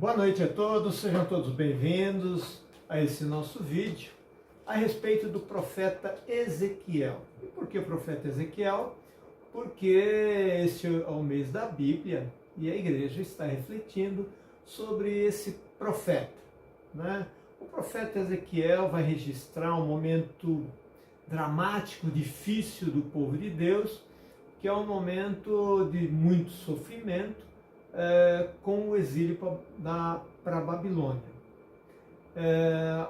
Boa noite a todos, sejam todos bem-vindos a esse nosso vídeo a respeito do profeta Ezequiel. E por que o profeta Ezequiel? Porque esse é o mês da Bíblia e a igreja está refletindo sobre esse profeta, né? O profeta Ezequiel vai registrar um momento dramático, difícil do povo de Deus, que é um momento de muito sofrimento, com o exílio para a Babilônia.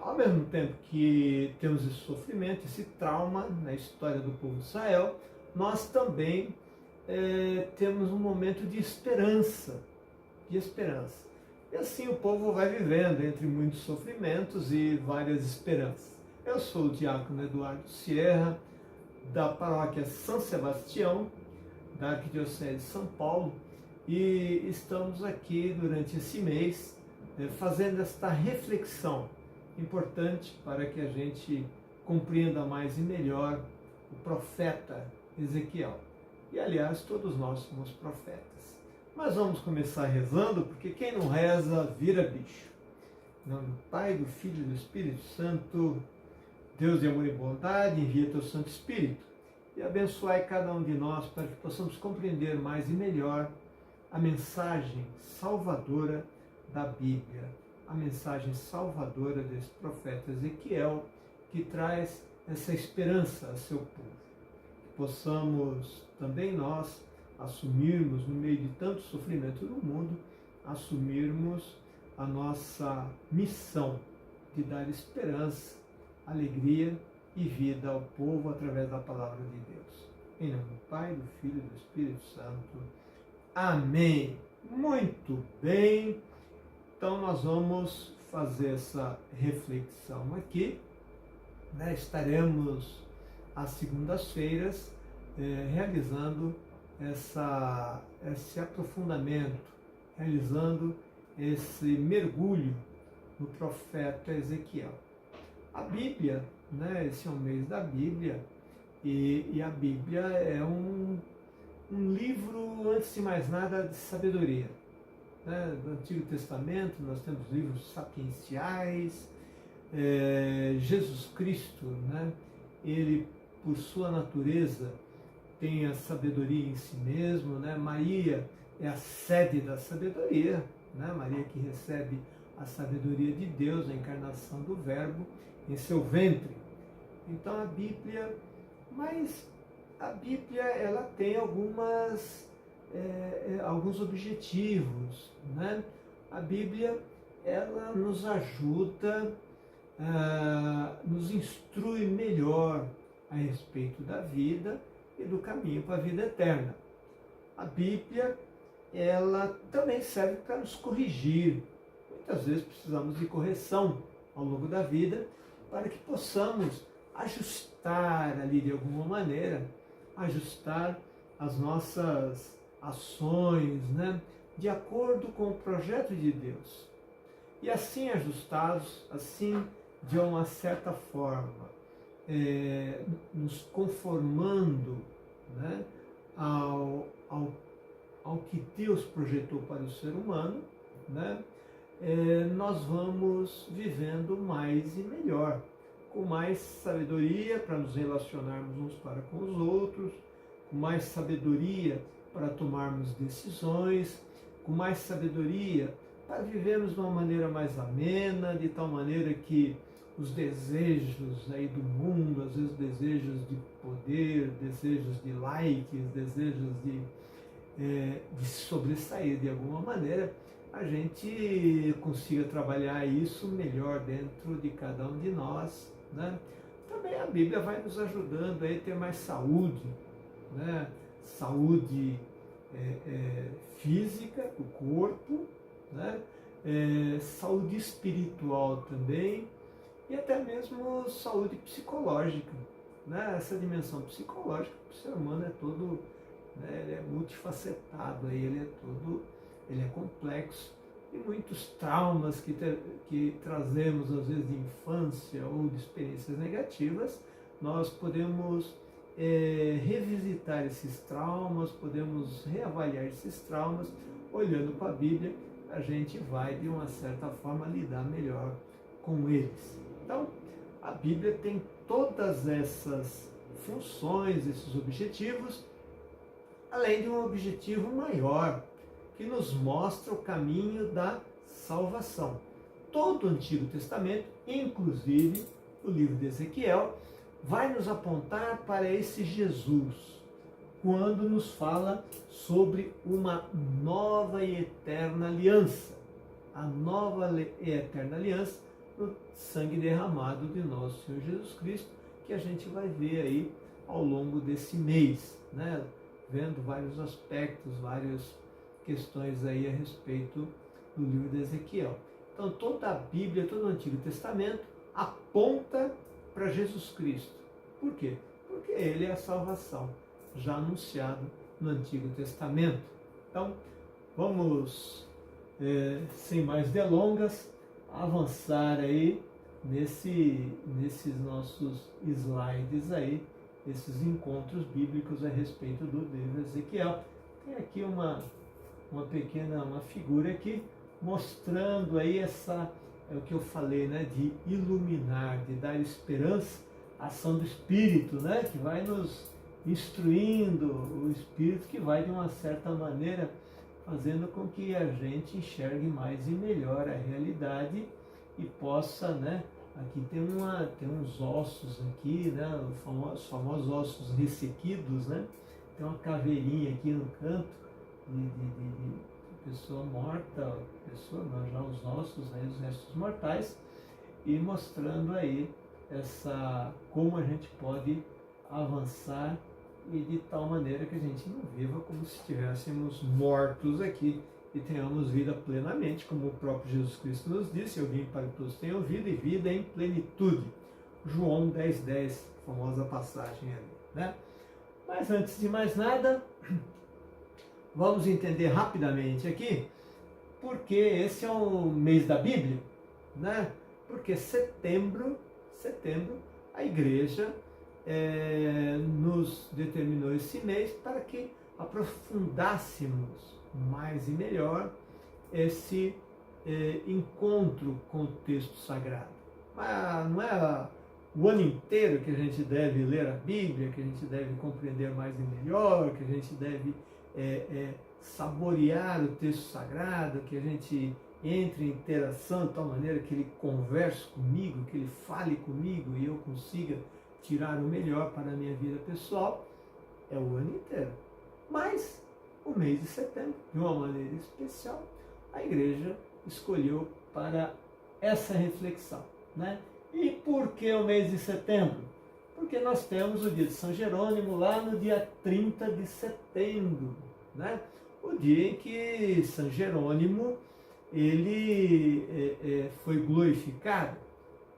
Ao mesmo tempo que temos esse sofrimento, esse trauma na história do povo de Israel, nós também temos um momento de esperança, E assim o povo vai vivendo entre muitos sofrimentos e várias esperanças. Eu sou o diácono Eduardo Sierra, da paróquia São Sebastião, da Arquidiocese de São Paulo, e estamos aqui durante esse mês fazendo esta reflexão importante para que a gente compreenda mais e melhor o profeta Ezequiel. E aliás, todos nós somos profetas. Mas vamos começar rezando, porque quem não reza vira bicho. Em nome do Pai, do Filho e do Espírito Santo, Deus de amor e bondade, envia teu Santo Espírito e abençoai cada um de nós para que possamos compreender mais e melhor a mensagem salvadora da Bíblia, a mensagem salvadora desse profeta Ezequiel, que traz essa esperança a seu povo. Que possamos também nós assumirmos, no meio de tanto sofrimento no mundo, assumirmos a nossa missão de dar esperança, alegria e vida ao povo através da palavra de Deus. Em nome do Pai, do Filho e do Espírito Santo. Amém. Muito bem. Então nós vamos fazer essa reflexão aqui, né? Estaremos às segundas-feiras realizando esse aprofundamento, realizando esse mergulho no profeta Ezequiel. A Bíblia, né? Esse é o mês da Bíblia e a Bíblia é um livro, antes de mais nada, de sabedoria. Do Antigo Testamento nós temos livros sapienciais. Jesus Cristo, né? Ele, por sua natureza, tem a sabedoria em si mesmo, né? Maria é a sede da sabedoria, né? Maria que recebe a sabedoria de Deus, a encarnação do Verbo em seu ventre. Então a Bíblia ela tem alguns objetivos, né? A Bíblia ela nos ajuda, nos instrui melhor a respeito da vida e do caminho para a vida eterna. A Bíblia ela também serve para nos corrigir. Muitas vezes precisamos de correção ao longo da vida para que possamos ajustar ali de alguma maneira, ajustar as nossas ações, né, de acordo com o projeto de Deus. E assim ajustados, assim de uma certa forma, nos conformando, né, ao que Deus projetou para o ser humano, né, nós vamos vivendo mais e melhor, com mais sabedoria para nos relacionarmos uns para com os outros, com mais sabedoria para tomarmos decisões, com mais sabedoria para vivermos de uma maneira mais amena, de tal maneira que os desejos aí do mundo, às vezes desejos de poder, desejos de likes, desejos de sobressair de alguma maneira, a gente consiga trabalhar isso melhor dentro de cada um de nós, né? Também a Bíblia vai nos ajudando a ter mais saúde, né? Saúde física do corpo, né? Saúde espiritual também e até mesmo saúde psicológica, né? Essa dimensão psicológica, o ser humano é todo, né? Ele é multifacetado, ele é complexo. E muitos traumas que trazemos, às vezes, de infância ou de experiências negativas, nós podemos revisitar esses traumas, podemos reavaliar esses traumas, olhando para a Bíblia, a gente vai, de uma certa forma, lidar melhor com eles. Então, a Bíblia tem todas essas funções, esses objetivos, além de um objetivo maior, que nos mostra o caminho da salvação. Todo o Antigo Testamento, inclusive o livro de Ezequiel, vai nos apontar para esse Jesus, quando nos fala sobre uma nova e eterna aliança. A nova e eterna aliança no sangue derramado de nosso Senhor Jesus Cristo, que a gente vai ver aí ao longo desse mês, né? Vendo vários aspectos, várias questões aí a respeito do livro de Ezequiel. Então toda a Bíblia, todo o Antigo Testamento aponta para Jesus Cristo. Por quê? Porque ele é a salvação, já anunciado no Antigo Testamento. Então, vamos, sem mais delongas, avançar aí nesses nossos slides aí, esses encontros bíblicos a respeito do livro de Ezequiel. Tem aqui uma figura aqui, mostrando aí é o que eu falei, né, de iluminar, de dar esperança, a ação do Espírito, né, que vai nos instruindo, o Espírito que vai, de uma certa maneira, fazendo com que a gente enxergue mais e melhor a realidade e possa, né, aqui tem uns ossos aqui, né, os famosos ossos ressequidos, né, tem uma caveirinha aqui no canto de pessoa morta, já os ossos, né, os restos mortais, e mostrando aí como a gente pode avançar e de tal maneira que a gente não viva como se estivéssemos mortos aqui e tenhamos vida plenamente, como o próprio Jesus Cristo nos disse: eu vim para que todos tenham vida e vida em plenitude. João 10,10, famosa passagem ali, né? Mas antes de mais nada, vamos entender rapidamente aqui porque esse é o mês da Bíblia, né? Porque setembro, a igreja nos determinou esse mês para que aprofundássemos mais e melhor esse encontro com o texto sagrado. Mas não é o ano inteiro que a gente deve ler a Bíblia, que a gente deve compreender mais e melhor, que a gente deve saborear o texto sagrado, que a gente entre em interação de tal maneira que ele converse comigo, que ele fale comigo e eu consiga tirar o melhor para a minha vida pessoal. É o ano inteiro. Mas o mês de setembro, de uma maneira especial, a igreja escolheu para essa reflexão, né? E por que o mês de setembro? Porque nós temos o dia de São Jerônimo lá no dia 30 de setembro, né? O dia em que São Jerônimo ele foi glorificado.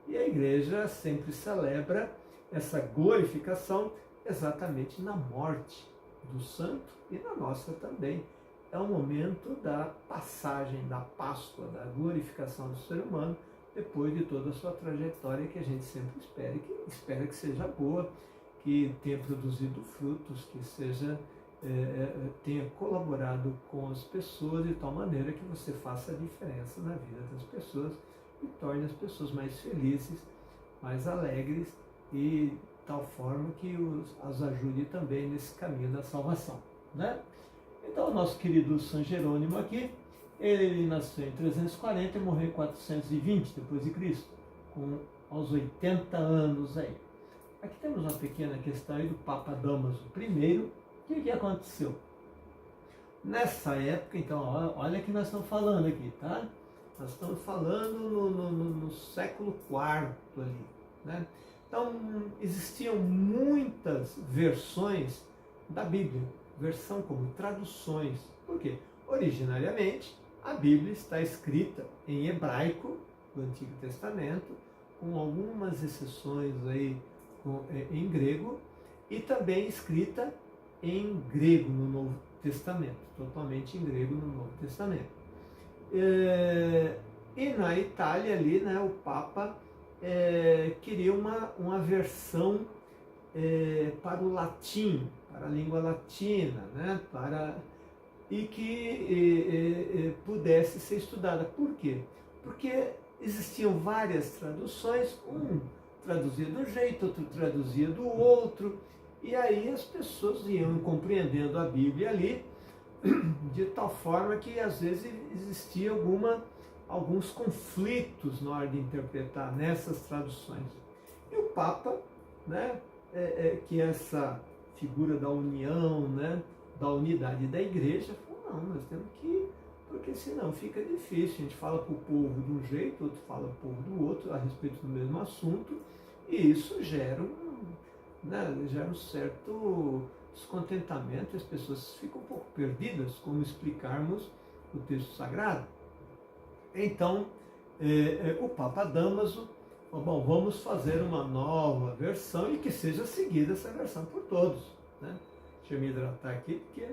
E a igreja sempre celebra essa glorificação exatamente na morte do santo e na nossa também. É o momento da passagem, da Páscoa, da glorificação do ser humano, depois de toda a sua trajetória, que a gente sempre espera que seja boa, que tenha produzido frutos, que tenha colaborado com as pessoas de tal maneira que você faça a diferença na vida das pessoas e torne as pessoas mais felizes, mais alegres e de tal forma que as ajude também nesse caminho da salvação, né? Então, o nosso querido São Jerônimo aqui, ele nasceu em 340 e morreu em 420 depois de Cristo, aos 80 anos aí. Aqui temos uma pequena questão aí do Papa Damaso I. O que aconteceu? Nessa época, então, olha que nós estamos falando aqui, tá? Nós estamos falando no século IV ali, né? Então, existiam muitas versões da Bíblia, versão como traduções. Por quê? Originariamente, a Bíblia está escrita em hebraico, do Antigo Testamento, com algumas exceções aí em grego, e também escrita em grego no Novo Testamento, totalmente em grego no Novo Testamento. E na Itália ali, né, o Papa queria uma versão para o latim, para a língua latina, né, e pudesse ser estudada. Por quê? Porque existiam várias traduções, um traduzia de um jeito, outro traduzia do outro, e aí as pessoas iam compreendendo a Bíblia ali, de tal forma que às vezes existia alguns conflitos na hora de interpretar nessas traduções. E o Papa, né, que é essa figura da união, né, da unidade da igreja, falou, não, nós temos que, porque senão fica difícil, a gente fala para o povo de um jeito, outro fala para o povo do outro, a respeito do mesmo assunto, e isso gera um certo descontentamento, as pessoas ficam um pouco perdidas como explicarmos o texto sagrado. Então, o Papa Damaso falou, bom, vamos fazer uma nova versão e que seja seguida essa versão por todos, né? Deixa eu me hidratar aqui, porque...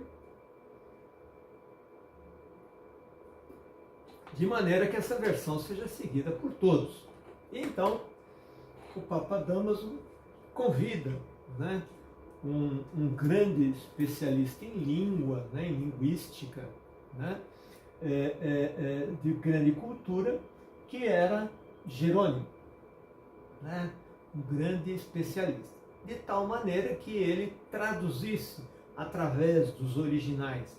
de maneira que essa versão seja seguida por todos. E então, o Papa Damaso convida, né, um grande especialista em língua, né, em linguística, né, de grande cultura, que era Jerônimo, né, um grande especialista. De tal maneira que ele traduzisse através dos originais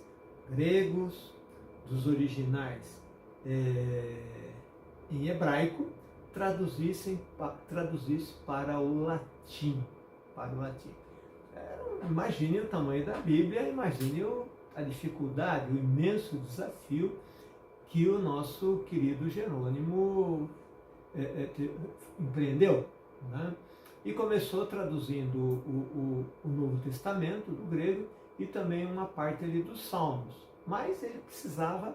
gregos, dos originais em hebraico, traduzisse para o latim. Imagine o tamanho da Bíblia, imagine a dificuldade, o imenso desafio que o nosso querido Jerônimo empreendeu, né? E começou traduzindo o Novo Testamento do grego e também uma parte ali dos Salmos. Mas ele precisava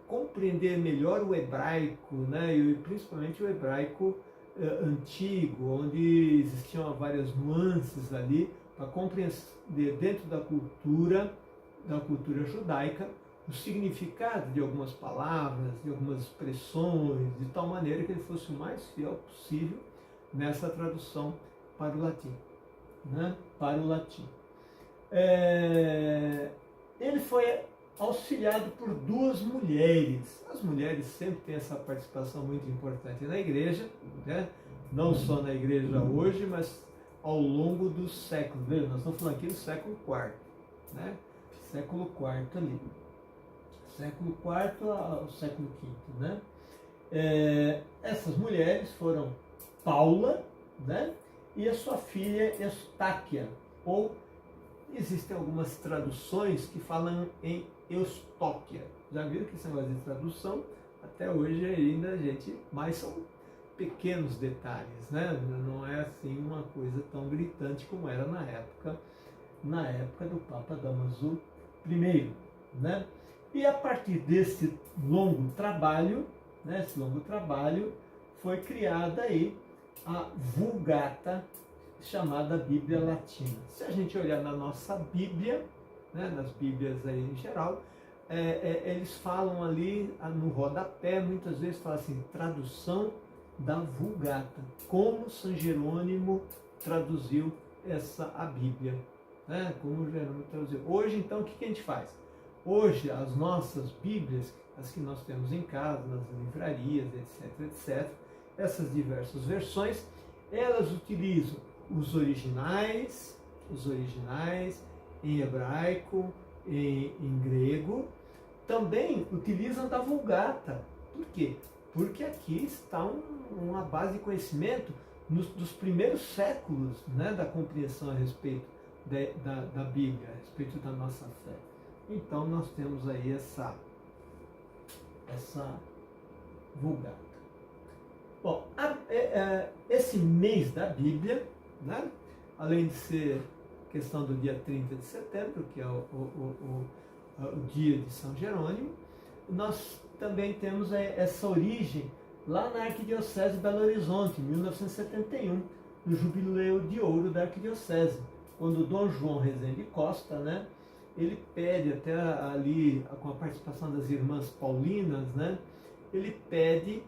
compreender melhor o hebraico, né? E principalmente o hebraico antigo, onde existiam várias nuances ali, para compreender dentro da cultura judaica, o significado de algumas palavras, de algumas expressões, de tal maneira que ele fosse o mais fiel possível nessa tradução para o latim, né? Para o latim. Ele foi auxiliado por duas mulheres. As mulheres sempre têm essa participação muito importante na igreja, né? Não só na igreja hoje, mas ao longo dos séculos. Veja, nós estamos falando aqui do século IV, né? Século IV ali. Século IV ao século V, né? Essas mulheres foram Paula, né? E a sua filha Eustáquia, ou existem algumas traduções que falam em Eustóquia. Já viram que esse negócio de tradução, até hoje ainda a gente, mas são pequenos detalhes, né? Não é assim uma coisa tão gritante como era na época do Papa Damaso I, né? E a partir desse longo trabalho, né, foi criada aí a Vulgata, chamada Bíblia Latina. Se a gente olhar na nossa Bíblia, né, nas Bíblias aí em geral, eles falam ali no rodapé, muitas vezes fala assim, tradução da Vulgata, como São Jerônimo traduziu a Bíblia, né? Como Jerônimo traduziu. Hoje, então, o que a gente faz? Hoje, as nossas Bíblias, as que nós temos em casa, nas livrarias, etc., essas diversas versões, elas utilizam os originais em hebraico, em grego, também utilizam da Vulgata. Por quê? Porque aqui está uma base de conhecimento dos primeiros séculos, né, da compreensão a respeito da Bíblia, a respeito da nossa fé. Então nós temos aí essa Vulgata. Bom, esse mês da Bíblia, né, além de ser questão do dia 30 de setembro, que é o dia de São Jerônimo, nós também temos essa origem lá na Arquidiocese de Belo Horizonte, em 1971, no Jubileu de Ouro da Arquidiocese, quando Dom João Rezende Costa, né, ele pede até ali, com a participação das irmãs paulinas, né, ele pede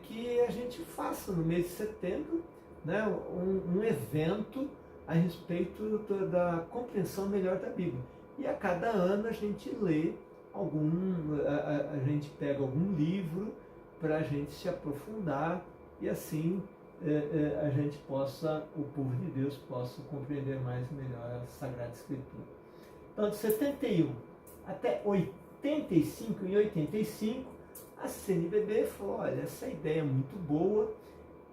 que a gente faça no mês de setembro, né, um evento a respeito da compreensão melhor da Bíblia. E a cada ano a gente lê a gente pega algum livro para a gente se aprofundar e assim a gente possa, o povo de Deus possa compreender mais e melhor a Sagrada Escritura. Então, de 71 até 85, em 85, a CNBB falou, olha, essa ideia é muito boa,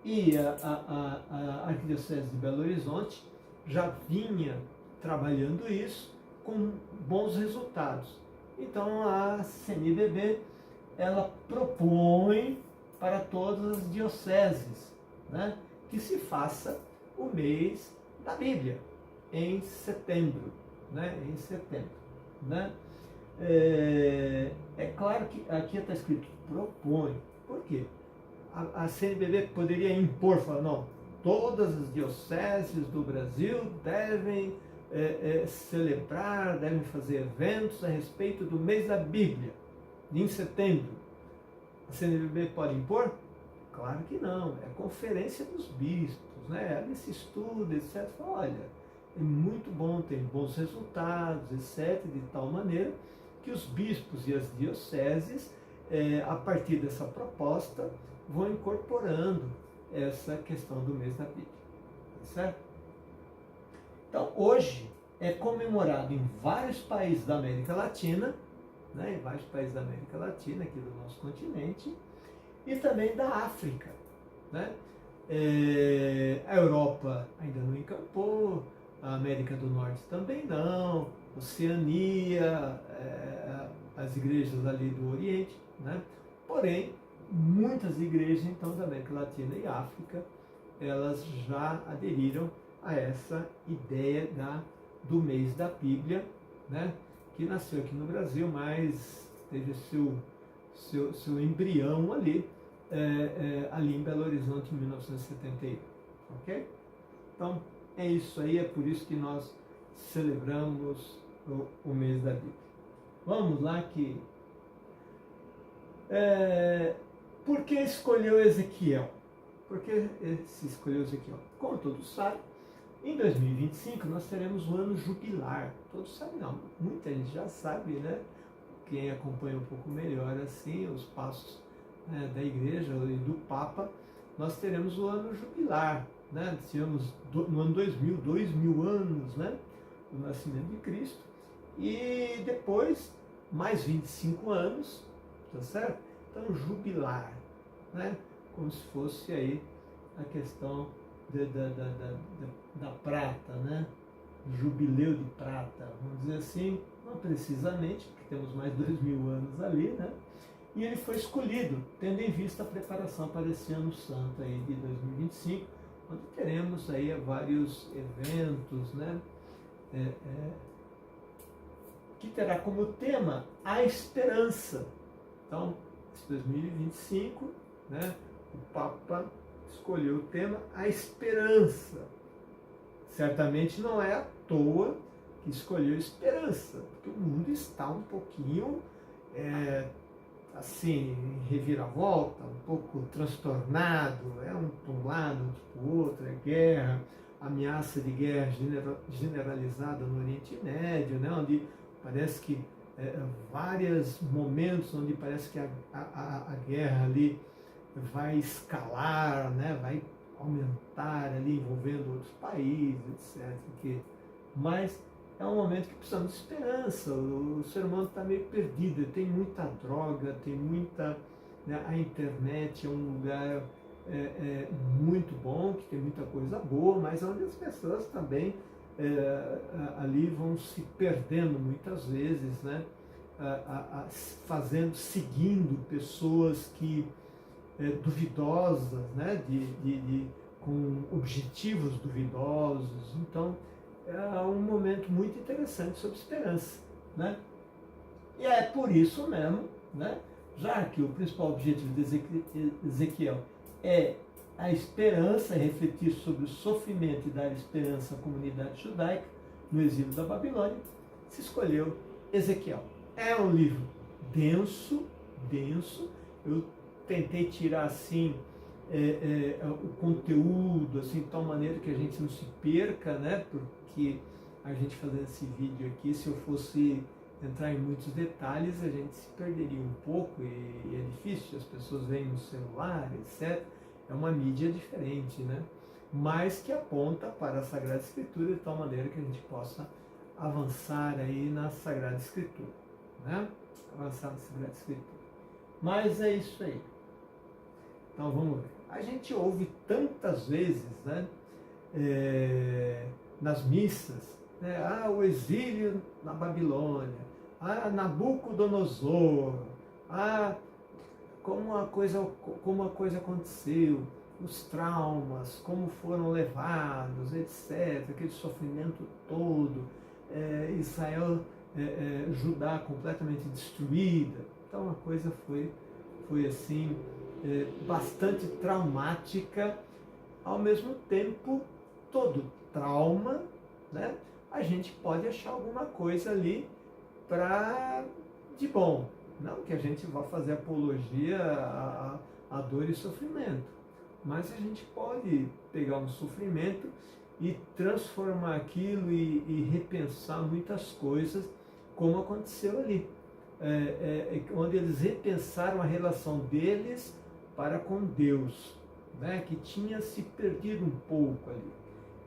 e a Arquidiocese de Belo Horizonte já vinha trabalhando isso com bons resultados. Então a CNBB, ela propõe para todas as dioceses, né, que se faça o mês da Bíblia em setembro, né, né? É claro que aqui está escrito propõe. Por quê? A CNBB poderia impor, falar, não, todas as dioceses do Brasil devem celebrar, devem fazer eventos a respeito do mês da Bíblia, em setembro. A CNBB pode impor? Claro que não, é a conferência dos bispos, né? Ali se estuda, etc. Olha, é muito bom, tem bons resultados, etc., de tal maneira que os bispos e as dioceses, a partir dessa proposta, vão incorporando essa questão do mês da Bíblia, certo? Então, hoje é comemorado em vários países da América Latina, né, em vários países da América Latina, aqui do nosso continente, e também da África, né? A Europa ainda não encampou, a América do Norte também não, Oceania, as igrejas ali do Oriente, né? Porém, muitas igrejas então da América Latina e África, elas já aderiram a essa ideia do mês da Bíblia, né? Que nasceu aqui no Brasil, mas teve seu embrião ali, ali em Belo Horizonte em 1971, ok? Então é isso aí, é por isso que nós celebramos o mês da Bíblia. Vamos lá que... por que escolheu Ezequiel? Por que se escolheu Ezequiel? Como todos sabem, em 2025 nós teremos um ano jubilar. Todos sabem não, muita gente já sabe, né? Quem acompanha um pouco melhor assim os passos, né, da igreja e do Papa, nós teremos o ano jubilar, né? Tivemos no ano 2000 anos, né, do nascimento de Cristo, e depois mais 25 anos, tá certo? Então jubilar, né? Como se fosse aí a questão da prata, né? Jubileu de prata, vamos dizer assim, não precisamente, porque temos mais 2000 anos ali, né? E ele foi escolhido, tendo em vista a preparação para esse ano santo aí de 2025, onde teremos aí vários eventos, né? Que terá como tema a esperança. Então, esse 2025, né? O Papa escolheu o tema a esperança. Certamente não é à toa que escolheu esperança, porque o mundo está um pouquinho assim, em reviravolta, um pouco transtornado, um para um lado, outro para o outro, guerra, ameaça de guerra generalizada no Oriente Médio, né, onde parece que vários momentos onde parece que a guerra ali vai escalar, né, vai aumentar ali, envolvendo outros países, etc. Mas é um momento que precisamos de esperança. O ser humano está meio perdido, tem muita droga, tem muita... Né, a internet é um lugar muito bom, que tem muita coisa boa, mas onde as pessoas também ali vão se perdendo muitas vezes, né, seguindo pessoas que duvidosas, né, com objetivos duvidosos. Então, é um momento muito interessante sobre esperança, né? E é por isso mesmo, né, já que o principal objetivo de Ezequiel é a esperança, refletir sobre o sofrimento e dar esperança à comunidade judaica no exílio da Babilônia, se escolheu Ezequiel. É um livro denso, eu tentei tirar assim o conteúdo assim, de tal maneira que a gente não se perca, né? Porque a gente fazendo esse vídeo aqui. Se eu fosse entrar em muitos detalhes, a gente se perderia um pouco e é difícil, as pessoas veem no celular, etc. É uma mídia diferente, né? Mas que aponta para a Sagrada Escritura de tal maneira que a gente possa avançar aí na Sagrada Escritura, né? Avançar na Sagrada Escritura. Mas é isso aí. Então vamos ver. A gente ouve tantas vezes, né? Nas missas, né? O exílio na Babilônia, Nabucodonosor, como a coisa aconteceu, os traumas, como foram levados, etc., aquele sofrimento todo, Israel, Judá completamente destruída. Então a coisa foi assim, bastante traumática. Ao mesmo tempo, todo trauma, né, a gente pode achar alguma coisa ali de bom. Não que a gente vá fazer apologia à dor e sofrimento, mas a gente pode pegar um sofrimento e transformar aquilo e repensar muitas coisas, como aconteceu ali, onde eles repensaram a relação deles para com Deus, né, que tinha se perdido um pouco ali.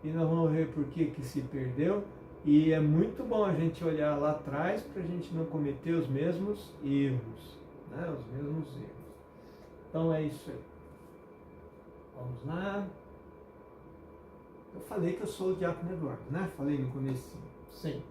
E nós vamos ver por que se perdeu. E é muito bom a gente olhar lá atrás para a gente não cometer os mesmos erros, né? Os mesmos erros. Então é isso aí. Vamos lá. Eu falei que eu sou o Diácono Eduardo, né? Falei no começo. Sim.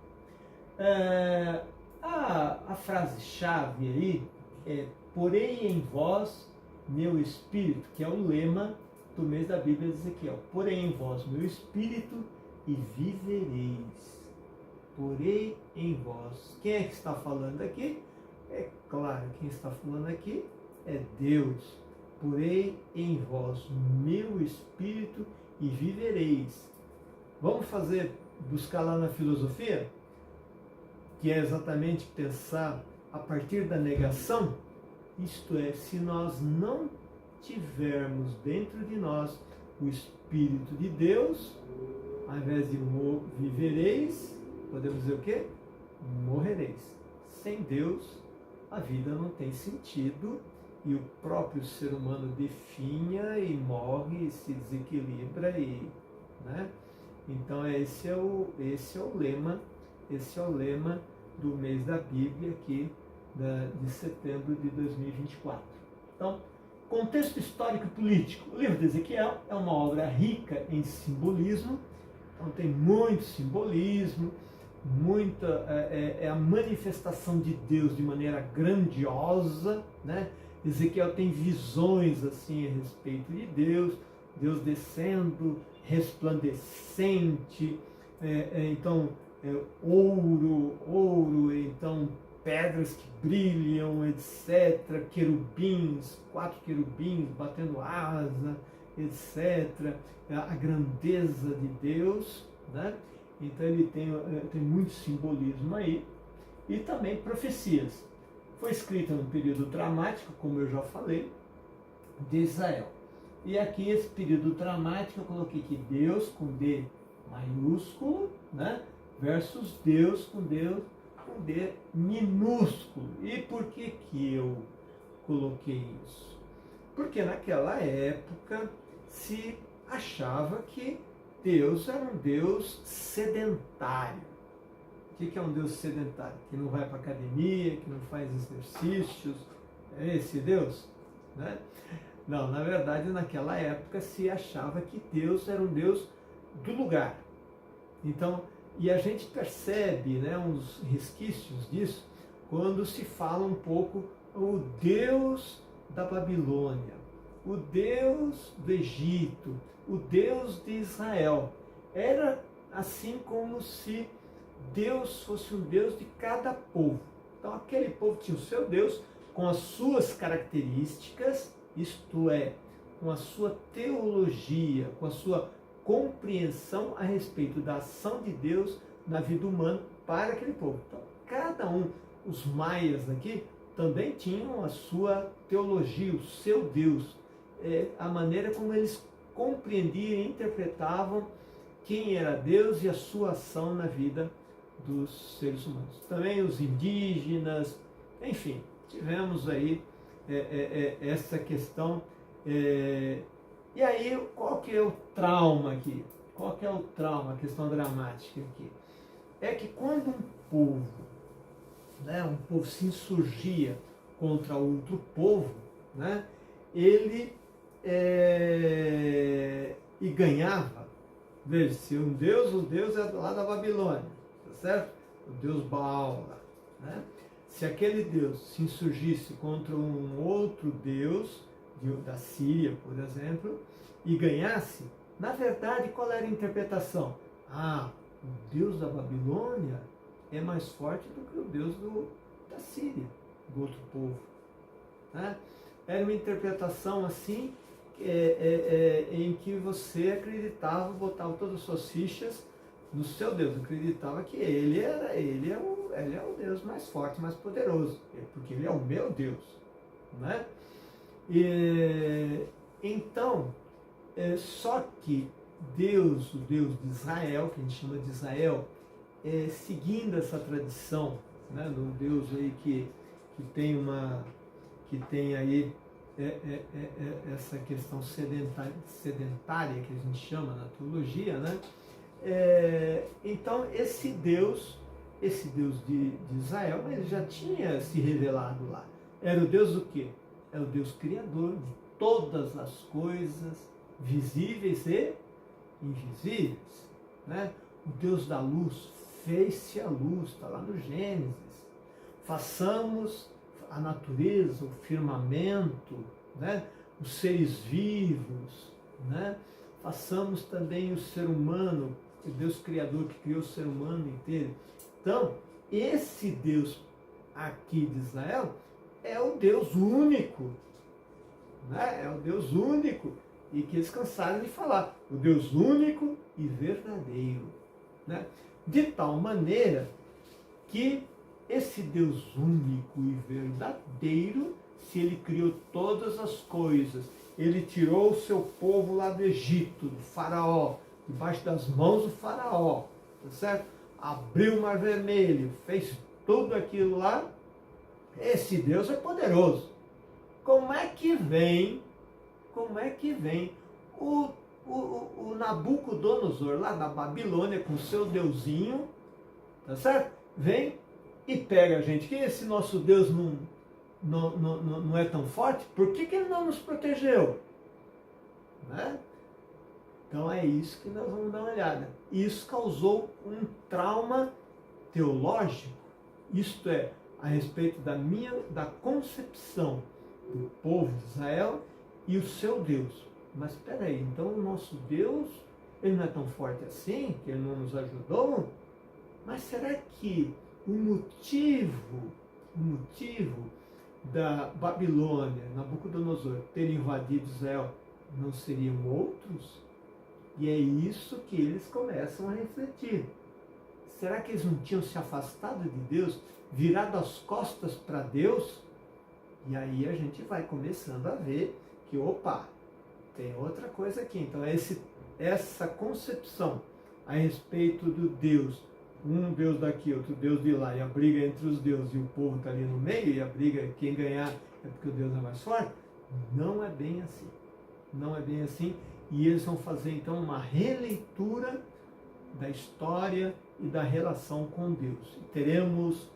A frase-chave aí é: porém em vós meu espírito, que é o lema do mês da Bíblia de Ezequiel. Porém em vós meu espírito e vivereis. Porém em vós. Quem é que está falando aqui? É claro, quem está falando aqui é Deus. Porém em vós meu espírito e vivereis. Vamos buscar lá na filosofia, que é exatamente pensar a partir da negação. Isto é, se nós não tivermos dentro de nós o Espírito de Deus, ao invés de vivereis, podemos dizer o quê? Morrereis. Sem Deus, a vida não tem sentido e o próprio ser humano definha e morre, e se desequilibra né? Então esse é o lema do mês da Bíblia aqui de setembro de 2024. Então, contexto histórico e político. O livro de Ezequiel é uma obra rica em simbolismo, então tem muito simbolismo, é a manifestação de Deus de maneira grandiosa, né? Ezequiel tem visões assim a respeito de Deus, Deus descendo, resplandecente, então ouro, então pedras que brilham, etc., querubins, 4 querubins batendo asa, etc., a grandeza de Deus, né? Então ele tem muito simbolismo aí, e também profecias. Foi escrita num período dramático, como eu já falei, de Israel. E aqui esse período dramático eu coloquei que Deus com D maiúsculo, né? Versus Deus com D minúsculo. E por que eu coloquei isso? Porque naquela época se achava que Deus era um Deus sedentário. O que é um Deus sedentário? Que não vai para a academia, que não faz exercícios. É esse Deus? Né? Não, na verdade, naquela época se achava que Deus era um Deus do lugar. Então, e a gente percebe, né, uns resquícios disso quando se fala um pouco o Deus da Babilônia, o Deus do Egito, o Deus de Israel. Era assim como se Deus fosse um Deus de cada povo. Então aquele povo tinha o seu Deus com as suas características, isto é, com a sua teologia, com a sua compreensão a respeito da ação de Deus na vida humana para aquele povo. Então, cada um, os maias aqui, também tinham a sua teologia, o seu Deus, a maneira como eles compreendiam e interpretavam quem era Deus e a sua ação na vida dos seres humanos. Também os indígenas, enfim, tivemos aí essa questão. E aí, qual que é o trauma aqui? Qual que é o trauma, a questão dramática aqui? É que quando um povo se insurgia contra outro povo, né, ele e ganhava. Veja, se o Deus é lá da Babilônia, tá certo? O Deus Baal, né? Se aquele Deus se insurgisse contra um outro Deus, da Síria, por exemplo, e ganhasse, na verdade, qual era a interpretação? Ah, o Deus da Babilônia é mais forte do que o Deus da Síria, do outro povo. Né? Era uma interpretação assim, em que você acreditava, botava todas as suas fichas no seu Deus, acreditava que ele é o Deus mais forte, mais poderoso, porque ele é o meu Deus. Né? Então, só que Deus, o Deus de Israel, que a gente chama de Israel, seguindo essa tradição, né, do Deus aí que tem aí essa questão sedentária que a gente chama na teologia, né? Então esse Deus de Israel, ele já tinha se revelado lá. Era o Deus do quê? É o Deus criador de todas as coisas visíveis e invisíveis. Né? O Deus da luz, fez-se a luz, está lá no Gênesis. Façamos a natureza, o firmamento, né? Os seres vivos, né? Façamos também o ser humano, o Deus criador que criou o ser humano inteiro. Então, esse Deus aqui de Israel é o Deus único, né? É o Deus único, e que eles cansaram de falar, o Deus único e verdadeiro, né? De tal maneira que esse Deus único e verdadeiro, se ele criou todas as coisas, ele tirou o seu povo lá do Egito, do faraó, debaixo das mãos do faraó, tá certo? Abriu o Mar Vermelho, fez tudo aquilo lá. Esse Deus é poderoso. Como é que vem o Nabucodonosor lá da Babilônia com o seu deusinho, tá certo? Vem e pega a gente. Que esse nosso Deus não é tão forte? Por que ele não nos protegeu? Né? Então é isso que nós vamos dar uma olhada. Isso causou um trauma teológico, isto é, a respeito da concepção do povo de Israel e o seu Deus. Mas espera aí, então o nosso Deus, ele não é tão forte assim, que ele não nos ajudou? Mas será que o motivo da Babilônia, Nabucodonosor, ter invadido Israel, não seriam outros? E é isso que eles começam a refletir. Será que eles não tinham se afastado de Deus, virado as costas para Deus? E aí a gente vai começando a ver que, opa, tem outra coisa aqui. Então essa concepção a respeito do Deus, um Deus daqui, outro Deus de lá, e a briga entre os deuses e o povo está ali no meio, e a briga, quem ganhar é porque o Deus é mais forte, não é bem assim. Não é bem assim. E eles vão fazer então uma releitura da história e da relação com Deus. E teremos,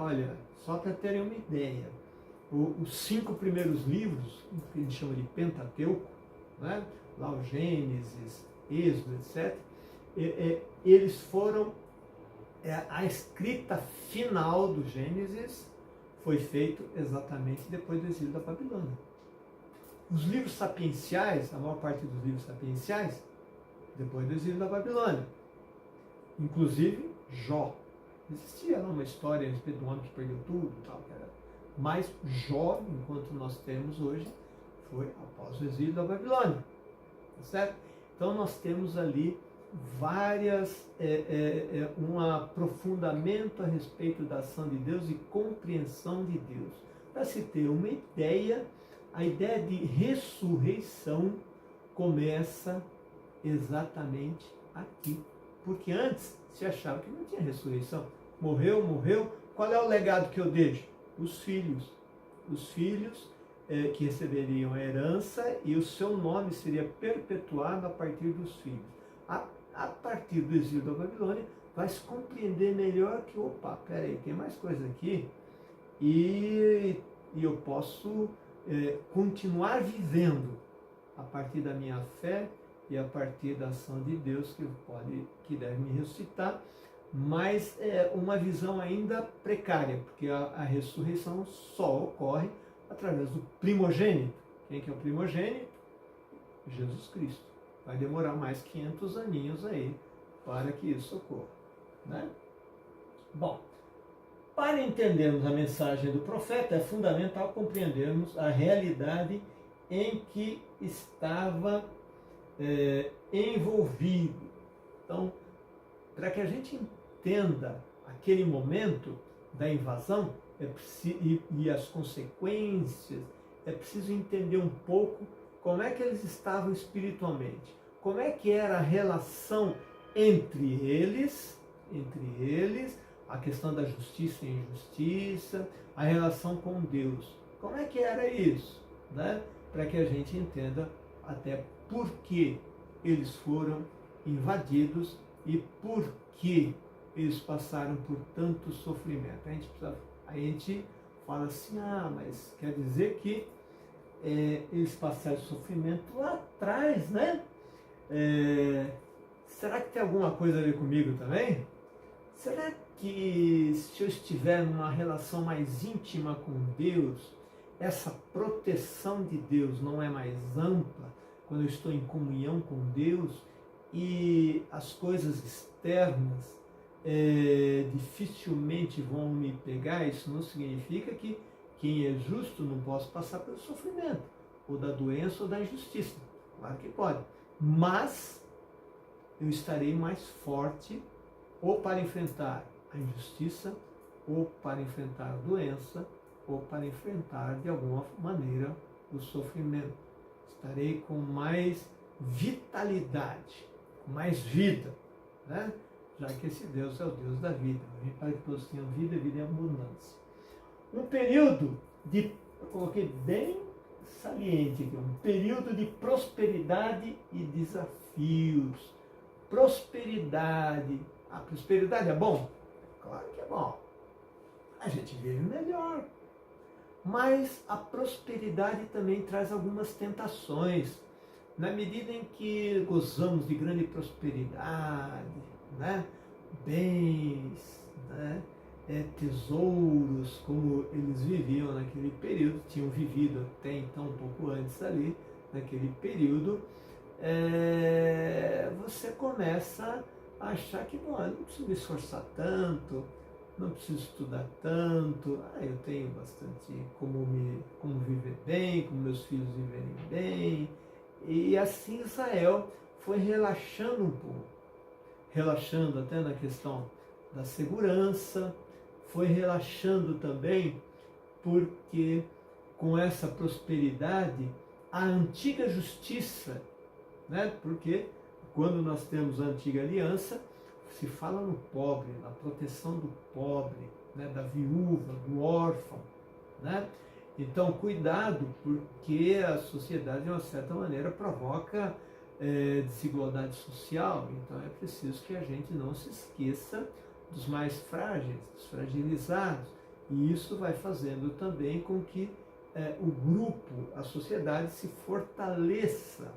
olha, só para terem uma ideia, os 5 primeiros livros, que a gente chama de Pentateuco, né? Lá o Gênesis, Êxodo, etc., eles foram, a escrita final do Gênesis foi feita exatamente depois do exílio da Babilônia. Os livros sapienciais, a maior parte dos livros sapienciais, depois do exílio da Babilônia. Inclusive Jó. Existia lá uma história a respeito do homem que perdeu tudo e tal, mas Jó, enquanto nós temos hoje, foi após o exílio da Babilônia. Tá certo? Então nós temos ali um aprofundamento a respeito da ação de Deus e compreensão de Deus. Para se ter uma ideia, a ideia de ressurreição começa exatamente aqui. Porque antes se achava que não tinha ressurreição. Morreu, morreu. Qual é o legado que eu deixo? Os filhos. Os filhos que receberiam a herança e o seu nome seria perpetuado a partir dos filhos. A partir do exílio da Babilônia, vai se compreender melhor que, opa, peraí, tem mais coisa aqui e eu posso continuar vivendo a partir da minha fé e a partir da ação de Deus que deve me ressuscitar, mas é uma visão ainda precária, porque a ressurreição só ocorre através do primogênito. Quem que é o primogênito? Jesus Cristo. Vai demorar mais 500 aninhos aí para que isso ocorra, né? Bom, para entendermos a mensagem do profeta, é fundamental compreendermos a realidade em que estava envolvido. Então, para que a gente entenda aquele momento da invasão e as consequências, é preciso entender um pouco como é que eles estavam espiritualmente, como é que era a relação entre eles, a questão da justiça e injustiça, a relação com Deus. Como é que era isso, né? Para que a gente entenda até por que eles foram invadidos e por que eles passaram por tanto sofrimento. A gente fala assim, mas quer dizer que eles passaram sofrimento lá atrás, né? Será que tem alguma coisa a ver comigo também? Será que se eu estiver numa relação mais íntima com Deus, essa proteção de Deus não é mais ampla quando eu estou em comunhão com Deus e as coisas externas dificilmente vão me pegar? Isso não significa que quem é justo não possa passar pelo sofrimento, ou da doença ou da injustiça. Claro que pode. Mas eu estarei mais forte ou para enfrentar a injustiça, ou para enfrentar a doença, ou para enfrentar de alguma maneira o sofrimento. Estarei com mais vitalidade, com mais vida, né? Já que esse Deus é o Deus da vida. Vem para que todos tenham vida e vida em abundância. Um período eu coloquei bem saliente aqui, um período de prosperidade e desafios. Prosperidade. A prosperidade é bom? Claro que é bom. A gente vive melhor. Mas a prosperidade também traz algumas tentações. Na medida em que gozamos de grande prosperidade, né? Bens, né? Tesouros, como eles viviam naquele período, tinham vivido até então um pouco antes ali, naquele período, você começa a achar que, bom, eu não preciso me esforçar tanto, não preciso estudar tanto, eu tenho bastante como viver bem, como meus filhos viverem bem. E assim Israel foi relaxando um pouco, relaxando até na questão da segurança, foi relaxando também porque com essa prosperidade a antiga justiça, né? Porque quando nós temos a antiga aliança, se fala no pobre, na proteção do pobre, né? Da viúva, do órfão, né? Então, cuidado, porque a sociedade, de uma certa maneira, provoca desigualdade social. Então, é preciso que a gente não se esqueça dos mais frágeis, dos fragilizados. E isso vai fazendo também com que o grupo, a sociedade se fortaleça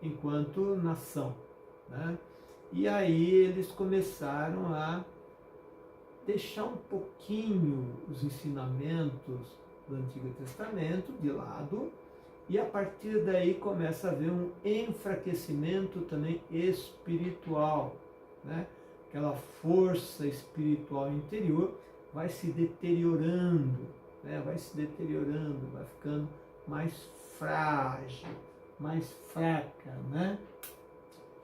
enquanto nação, né? E aí eles começaram a deixar um pouquinho os ensinamentos do Antigo Testamento de lado, e a partir daí começa a haver um enfraquecimento também espiritual, né? Aquela força espiritual interior vai se deteriorando, né? Vai ficando mais frágil, mais fraca, né?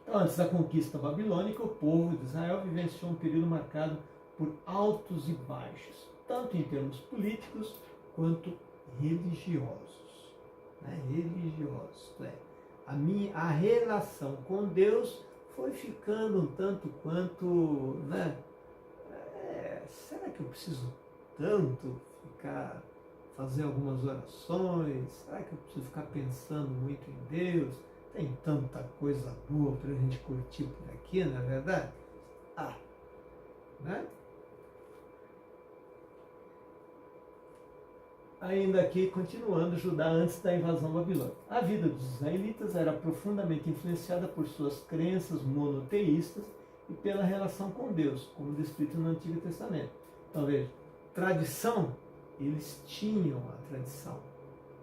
Então, antes da conquista babilônica, o povo de Israel vivenciou um período marcado por altos e baixos, tanto em termos políticos quanto religiosos. Né? Religiosos, a relação com Deus foi ficando um tanto quanto, né? Será que eu preciso tanto fazer algumas orações? Será que eu preciso ficar pensando muito em Deus? Tem tanta coisa boa para a gente curtir por aqui, não é verdade? Né? Ainda aqui, continuando, Judá antes da invasão babilônica. A vida dos israelitas era profundamente influenciada por suas crenças monoteístas e pela relação com Deus, como descrito no Antigo Testamento. Então veja, tradição, eles tinham a tradição,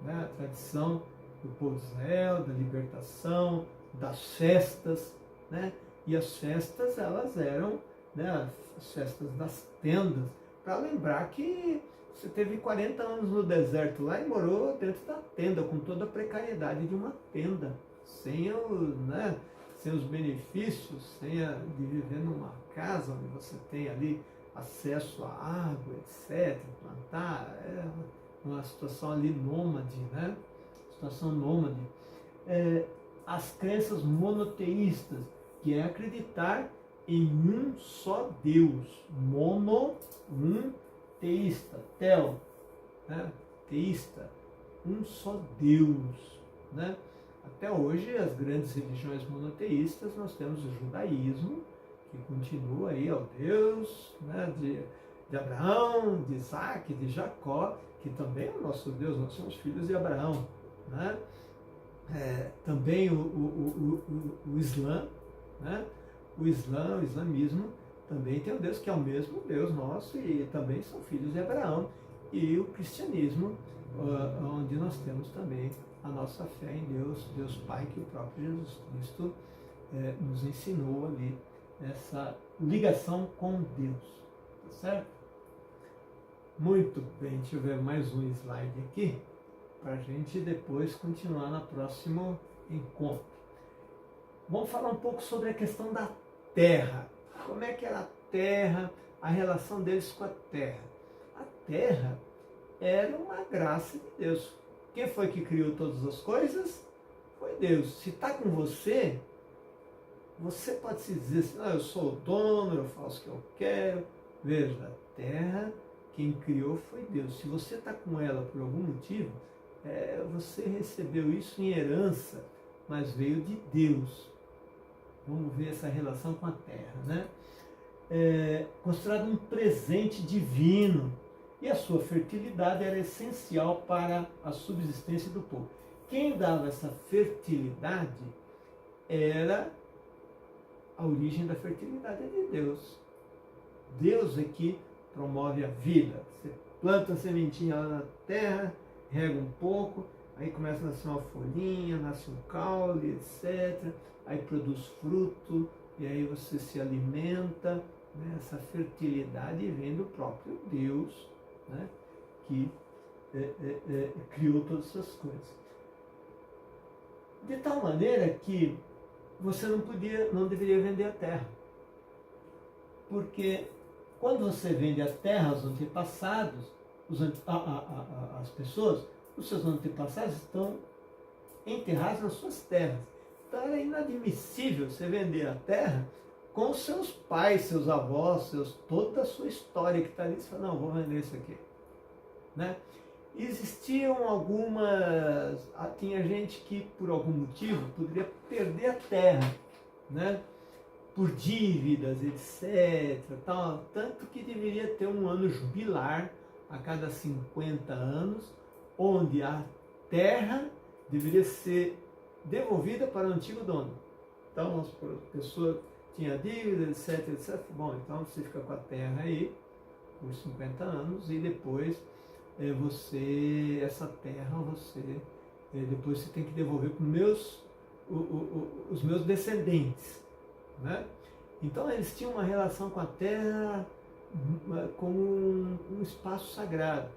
né? A tradição do povo de Israel, da libertação, das festas, né? E as festas, elas eram, né, as festas das tendas, para lembrar que você teve 40 anos no deserto lá e morou dentro da tenda, com toda a precariedade de uma tenda, sem os benefícios, de viver numa casa onde você tem ali acesso à água, etc., plantar, uma situação ali nômade, né? Situação nômade. As crenças monoteístas, que é acreditar em um só Deus, teísta, né? Teísta, um só Deus, né? Até hoje, as grandes religiões monoteístas, nós temos o judaísmo, que continua aí ao Deus, né, de Abraão, de Isaac, de Jacó, que também é o nosso Deus, nós somos filhos de Abraão, né? Também o Islã, né? O islamismo também tem um Deus que é o mesmo Deus nosso e também são filhos de Abraão. E o cristianismo, onde nós temos também a nossa fé em Deus, Deus Pai, que o próprio Jesus Cristo nos ensinou ali, essa ligação com Deus. Tá certo? Muito bem, deixa eu ver mais um slide aqui, para a gente depois continuar no próximo encontro. Vamos falar um pouco sobre a questão da terra. Como é que era a terra, a relação deles com a terra? A terra era uma graça de Deus. Quem foi que criou todas as coisas? Foi Deus. Se está com você, você pode se dizer assim, eu sou o dono, eu faço o que eu quero. Veja, a terra, quem criou foi Deus. Se você está com ela por algum motivo, você recebeu isso em herança, mas veio de Deus. Vamos ver essa relação com a terra, né? Considerado um presente divino, e a sua fertilidade era essencial para a subsistência do povo. Quem dava essa fertilidade era a origem da fertilidade de Deus. Deus é que promove a vida. Você planta a sementinha lá na terra, rega um pouco, aí começa a nascer uma folhinha, nasce um caule, etc. Aí produz fruto, e aí você se alimenta, né? Essa fertilidade vem do próprio Deus, né? Que criou todas essas coisas. De tal maneira que você não deveria vender a terra. Porque quando você vende a terra aos antepassados, as pessoas, os seus antepassados estão enterrados nas suas terras. Então era inadmissível você vender a terra com seus pais, seus avós, toda a sua história que está ali. Você fala, não, vou vender isso aqui. Né? Existiam tinha gente que por algum motivo poderia perder a terra, né? Por dívidas, etc. Tal, tanto que deveria ter um ano jubilar a cada 50 anos, onde a terra deveria ser devolvida para o antigo dono. Então, a pessoa tinha dívida, etc, etc. Bom, então você fica com a terra aí por 50 anos e depois essa terra, depois você tem que devolver para os meus descendentes. Né? Então eles tinham uma relação com a terra como um espaço sagrado.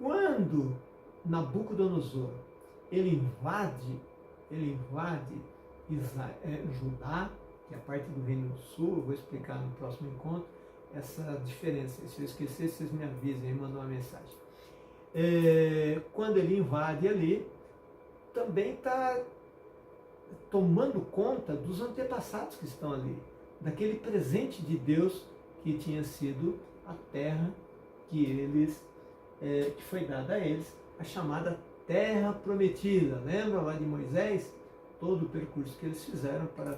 Quando Nabucodonosor ele invade Judá, que é a parte do Reino do Sul, eu vou explicar no próximo encontro essa diferença. Se eu esquecer, vocês me avisem e mandam uma mensagem. Quando ele invade ali, também está tomando conta dos antepassados que estão ali, daquele presente de Deus que tinha sido a terra que foi dada a eles, a chamada Terra Prometida. Lembra lá de Moisés? Todo o percurso que eles fizeram para a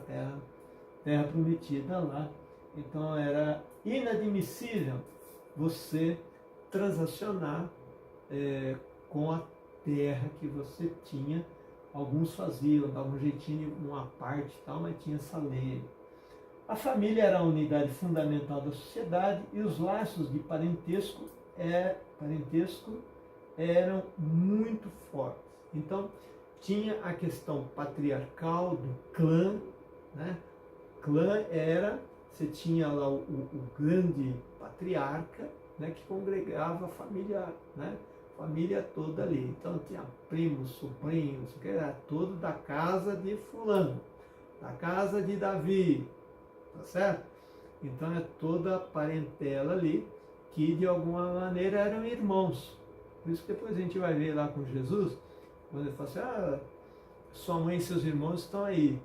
Terra Prometida lá. Então era inadmissível você transacionar com a terra que você tinha. Alguns faziam, davam um jeitinho, uma parte e tal, mas tinha essa lei. A família era a unidade fundamental da sociedade e os laços de parentesco eram muito fortes. Então, tinha a questão patriarcal do clã, né? Clã era, você tinha lá o grande patriarca, né, que congregava a família, né? Família toda ali. Então tinha primos, sobrinhos, que era todo da casa de fulano, da casa de Davi, tá certo? Então é toda a parentela ali que de alguma maneira eram irmãos. Por isso que depois a gente vai ver lá com Jesus, quando ele fala assim, sua mãe e seus irmãos estão aí.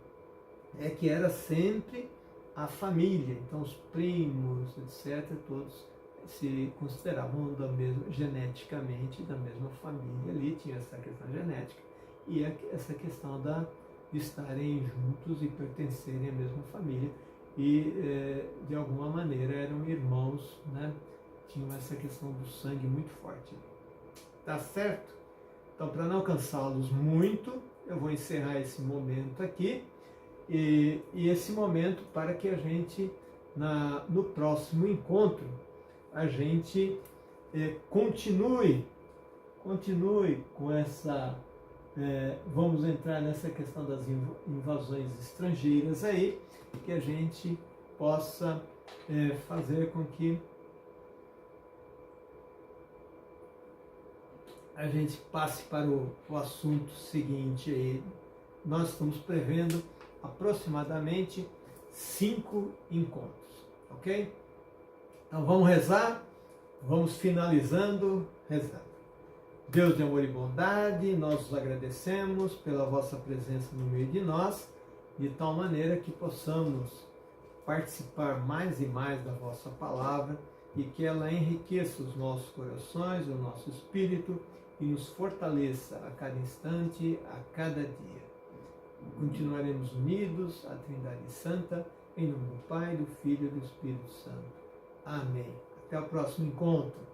É que era sempre a família, então os primos, etc., todos se consideravam geneticamente da mesma família ali, tinha essa questão genética e essa questão de estarem juntos e pertencerem à mesma família e de alguma maneira eram irmãos, né? Tinham essa questão do sangue muito forte. Tá certo? Então, para não cansá-los muito, eu vou encerrar esse momento aqui e esse momento para que a gente, no próximo encontro, a gente continue com essa, vamos entrar nessa questão das invasões estrangeiras aí, que a gente possa fazer com que a gente passe para o assunto seguinte aí. Nós estamos prevendo aproximadamente 5 encontros, ok? Então vamos rezar, vamos finalizando rezando. Deus de amor e bondade, nós os agradecemos pela vossa presença no meio de nós, de tal maneira que possamos participar mais e mais da vossa palavra e que ela enriqueça os nossos corações, o nosso espírito e nos fortaleça a cada instante, a cada dia. Continuaremos unidos à Trindade Santa, em nome do Pai, do Filho e do Espírito Santo. Amém. Até o próximo encontro.